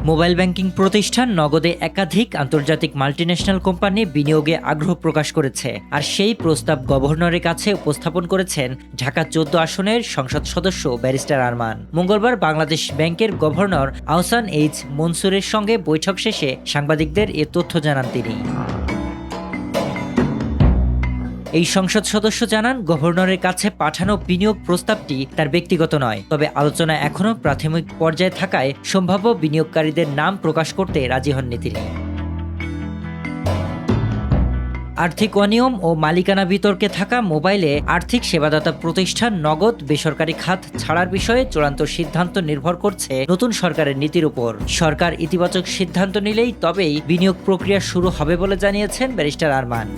Mobile banking প্রতিষ্ঠান নগদে একাধিক আন্তর্জাতিক মাল্টিন্যাশনাল কোম্পানি বিনিয়োগে আগ্রহ প্রকাশ করেছে, আর সেই প্রস্তাব গভর্নরের কাছে উপস্থাপন করেছেন ঢাকা 14 আসনের সংসদ সদস্য ব্যারিস্টার আরমান। মঙ্গলবার বাংলাদেশ ব্যাংকের গভর্নর আহসান এইচ মনসুরের সঙ্গে বৈঠক শেষে সাংবাদিকদের এ তথ্য জানান তিনি। এই সংসদ সদস্য জানান, গভর্নরের কাছে পাঠানো বিনিয়োগ প্রস্তাবটি তার ব্যক্তিগত নয়, তবে আলোচনা এখনও প্রাথমিক পর্যায়ে থাকায় সম্ভাব্য বিনিয়োগকারীদের নাম প্রকাশ করতে রাজি হননি তিনি। আর্থিক অনিয়ম ও মালিকানা বিতর্কে থাকা মোবাইলে আর্থিক সেবাদাতা প্রতিষ্ঠান নগদ বেসরকারি খাত ছাড়ার বিষয়ে চূড়ান্ত সিদ্ধান্ত নির্ভর করছে নতুন সরকারের নীতির উপর। সরকার ইতিবাচক সিদ্ধান্ত নিলেই তবেই বিনিয়োগ প্রক্রিয়া শুরু হবে বলে জানিয়েছেন ব্যারিস্টার আরমান।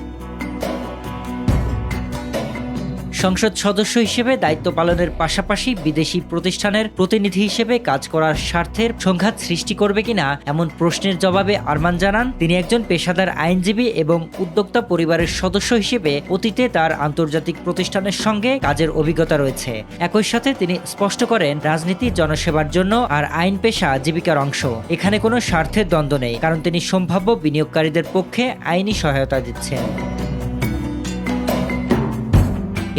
সংসদ সদস্য হিসেবে দায়িত্ব পালনের পাশাপাশি বিদেশি প্রতিষ্ঠানের প্রতিনিধি হিসেবে কাজ করার স্বার্থের সংঘাত সৃষ্টি করবে কিনা এমন প্রশ্নের জবাবে আরমান জানান, তিনি একজন পেশাদার আইনজীবী এবং উদ্যোক্তা পরিবারের সদস্য হিসেবে অতীতে তার আন্তর্জাতিক প্রতিষ্ঠানের সঙ্গে কাজের অভিজ্ঞতা রয়েছে। একই সাথে তিনি স্পষ্ট করেন, রাজনীতি জনসেবার জন্য আর আইন পেশা জীবিকার অংশ। এখানে কোনো স্বার্থের দ্বন্দ্ব নেই, কারণ তিনি সম্ভাব্য বিনিয়োগকারীদের পক্ষে আইনি সহায়তা দিচ্ছেন।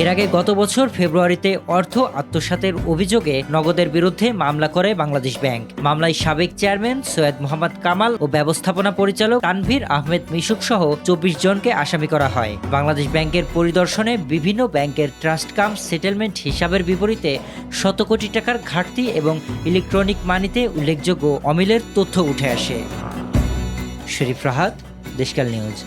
এর আগে গত বছর ফেব্রুয়ারিতে অর্থ আত্মসাতের অভিযোগে নগদের বিরুদ্ধে মামলা করে বাংলাদেশ ব্যাংক। মামলায় সাবেক চেয়ারম্যান সৈয়দ মোহাম্মদ কামাল ও ব্যবস্থাপনা পরিচালক তানভীর আহমেদ মিশুক সহ 24 জনকে আসামি করা হয়। বাংলাদেশ ব্যাংকের পরিদর্শনে বিভিন্ন ব্যাংকের ট্রাস্ট কাম সেটেলমেন্ট হিসাবের বিপরীতে শত কোটি টাকার ঘাটতি এবং ইলেকট্রনিক মানিতে উল্লেখযোগ্য অমিলের তথ্য উঠে আসে। শরীফ রাহাত, দেশকাল নিউজ।